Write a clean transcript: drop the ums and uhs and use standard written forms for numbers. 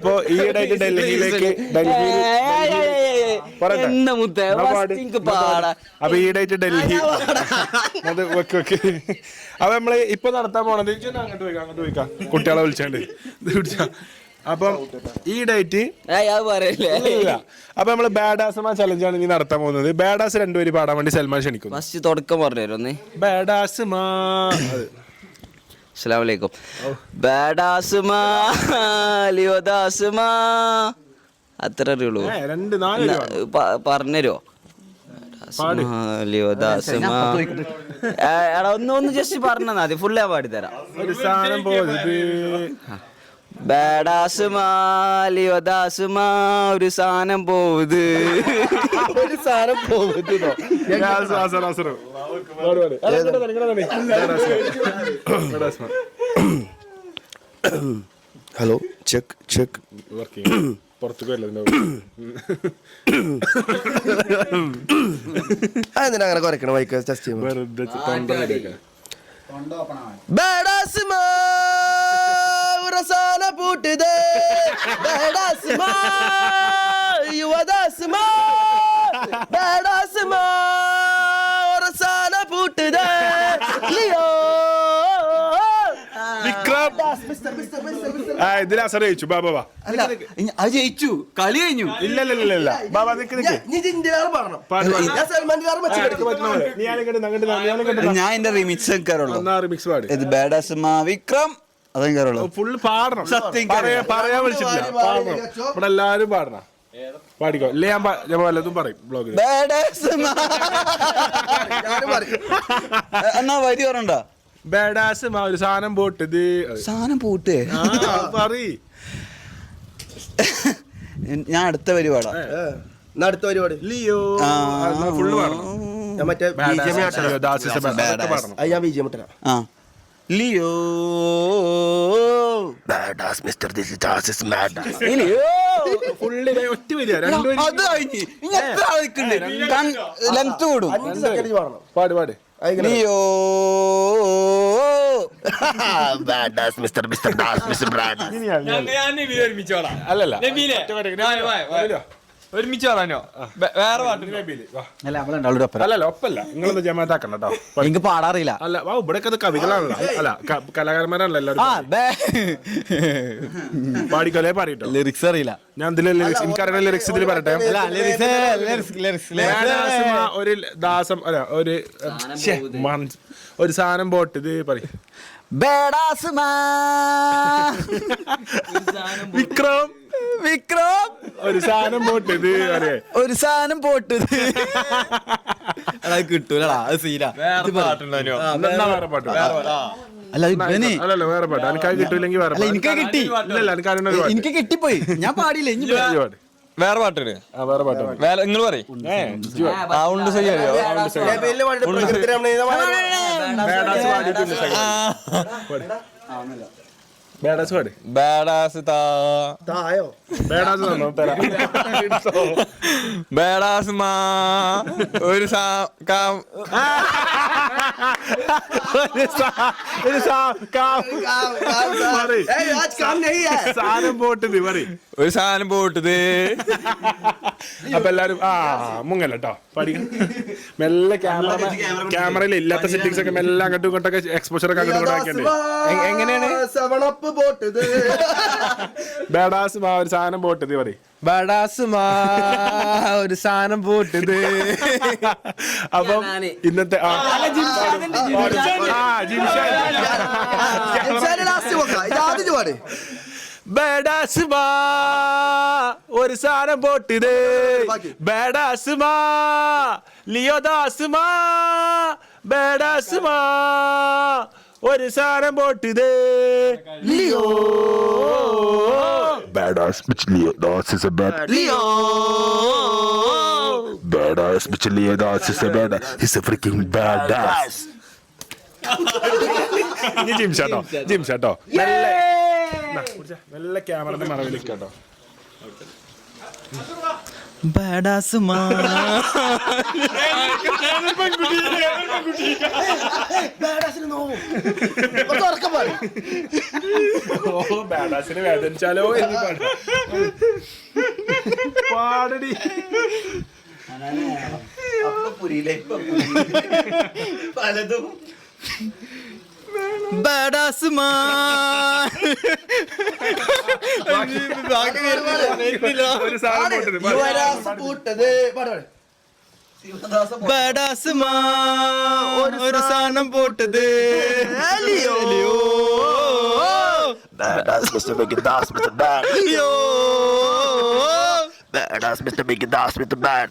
ഇപ്പൊ ഈയിടെയായിട്ട് ഡൽഹിയിലേക്ക് അപ്പൊ ഈയിടെയായിട്ട് ഡൽഹി അത് വെക്ക് വെക്ക്. അപ്പൊ നമ്മള് ഇപ്പൊ നടത്താൻ പോണത് അങ്ങോട്ട് പോയിക്കാം കുട്ടികളെ വിളിച്ചാണ്ട് അപ്പം ഈ ഡേറ്റ് അപ്പൊ നമ്മള് ബാഡാസ് ചലഞ്ചാണ് ഇനി നടത്താൻ പോകുന്നത്. ബാഡാസ് രണ്ടുപേര് പാടാൻ വേണ്ടി സൽമാൻ ക്ഷണിക്കുന്നു. ഫസ്റ്റ് തുടക്കം പറഞ്ഞുതരുന്നേ. ബാഡാസ് അസ്സലാമലൈക്കും. ബാഡാസുമാ ലിയോദാസുമാ അത്ര അറിയുള്ളൂ. പറഞ്ഞുതരുമോ? ലിയോദാസുമാ എടാ ഒന്ന് ജസ്റ്റ് പറഞ്ഞാ മതി. ഫുള്ള് ഞാൻ പാടിത്തരാം. ഒരു സാധനം പോയത് ബാഡാസുമാ ലിയോദാസുമാ ഒരു സാധനം പോവുത് ഒരു സാധനം പോവുത്. Hello check check. അതെന്തിനാ അങ്ങനെ കുറയ്ക്കണം മൈക്ക് ടെസ്റ്റ് ചെയ്യുമ്പോൾ? ബാഡാസുമാ റസാന പൂട്ടുതേ ബാഡാസുമാ യുവദാസുമാ ബാഡാസുമാ റസാന പൂട്ടുതേ ലിയോ വിക്രം ഇതിലാ സാർ ജയിച്ചു. ബാബാ അത് ജയിച്ചു. കളി കഴിഞ്ഞു. ഇല്ല ബാബാ ഞാൻ എന്റെ റിമിക്സ് ഇത് ബാഡാസുമാ വിക്രം അതെനിക്കറിയുള്ളൂ. ഫുള്ള് പാടണം. പറയാൻ വിളിച്ചിട്ടില്ല. പാടണം. ഇവിടെ എല്ലാരും പാടണം. പാടിക്കോ. ഇല്ല ഞാൻ വല്ലതും പറയും ബ്ലോഗിൽ. എന്നാ വരി പറഞ്ഞ ബാഡാസ് ഒരു സാധനം പോട്ടത്. സാധനം പോട്ടേ ഞാൻ അടുത്ത വരി പാടാം. അടുത്ത പരിപാടി ലിയോ ഫുള്ള് പാടണം. ഞാൻ മറ്റേ ഞാൻ ബിജിഎം ഇട്ട Leo badass mister this is മാഡാസ് ഫുള്ള് ഒറ്റ വരിക. അത് കഴിഞ്ഞ് ഇനി എത്ര ആൾക്കുണ്ട് ലെങ്ത് കൂടും. 5 സെക്കൻഡ് പാടണം. പാട് Leo badass mister Das mister ബ്രാഡാസ്. അല്ലല്ല ഒരുമിച്ച് പറയാനോ? വേറെ പാട്ട് അല്ലല്ല ഒപ്പല്ല. നിങ്ങളൊന്ന് ജമാത്താക്കണം കേട്ടോ. എനിക്ക് പാടാറില്ല. അല്ല ഇവിടെ കവികളാണല്ലോ. അല്ല കലാകാരന്മാരാണല്ലോ എല്ലാവരും. പാടിക്കോലേ പറയട്ടോ. ലിറിക്സ് അറിയില്ല. ഞാൻ ഇതിൽ എനിക്കറിയുന്ന ലിറിക്സ് ഇതിൽ പറയട്ടെ. ഒരു ദാസം അല്ല ഒരു സാധനം പോട്ട് ഇത് പറയും. വിക്രം ഒരു സാധനം പോട്ടത് ഒരു സാധനം പോട്ടത് കിട്ടൂലടാ. അത് സീല വേറെ പാട്ട്. അല്ലല്ലോ വേറെ പാട്ട്. എനിക്കത് കിട്ടൂലെങ്കിൽ വേറെ. എനിക്ക് കിട്ടി. എനിക്ക് കിട്ടിപ്പോയി. ഞാൻ പാടിയില്ല. വേറെ പാട്ട്. വേറെ പാട്ട് നിങ്ങൾ പറയും. ബാഡാസ് പാട്. ബാഡാസ് തായോ ബാഡാസ് തന്നോ തരാം. ബാഡാസ് മാ ഒരു സാധനം പോട്ടത് പറയും. ഒരു സാധനം പോട്ടത്. അപ്പൊ എല്ലാരും മുങ്ങല്ല കേട്ടോ. പഠിക്കണം മെല്ലെ. ക്യാമറയിൽ ഇല്ലാത്ത സെറ്റിംഗ്സ് ഒക്കെ മെല്ലെ അങ്ങോട്ടും ഇങ്ങോട്ടൊക്കെ എക്സ്പോഷർ ഒക്കെ അങ്ങോട്ടും ഇങ്ങോട്ടൊക്കെ. എങ്ങനെയാണ് ബാഡാസ് ഒരു സാധനം പോട്ടത് പറയും. ബാഡാസ് ഒരു സാധനം പോട്ടത്. അപ്പം ഇന്നത്തെ ബാഡാസ് ഒരു സാധനം പോട്ടത്. ബാഡാസ് ലിയോദാസ് ബാഡാസ് ഒരു സാധനം പോട്ടത്. Leo Badass bitch Leonidas is a bad Leo. Badass bitch Leonidas is a badass. He's a freaking badass. ജിംഷാട്ടോ മെല്ലെ ക്യാമറയുടെ മറവിലേക്ക് കേട്ടോ. ബഡാസ് മാ ഓ ബാഡാസിന് വേദനിച്ചാലോ എന്ന് പാടടി. പലതും ബഡാസ് മാ ഒരു സാധനം പോട്ടത്. ബഡാസ് മാ ഒരു സാധനം പോട്ടത്. Badass Mr. Big Das, Mr. Bad. Badass Mr. Big Das, Mr. Bad.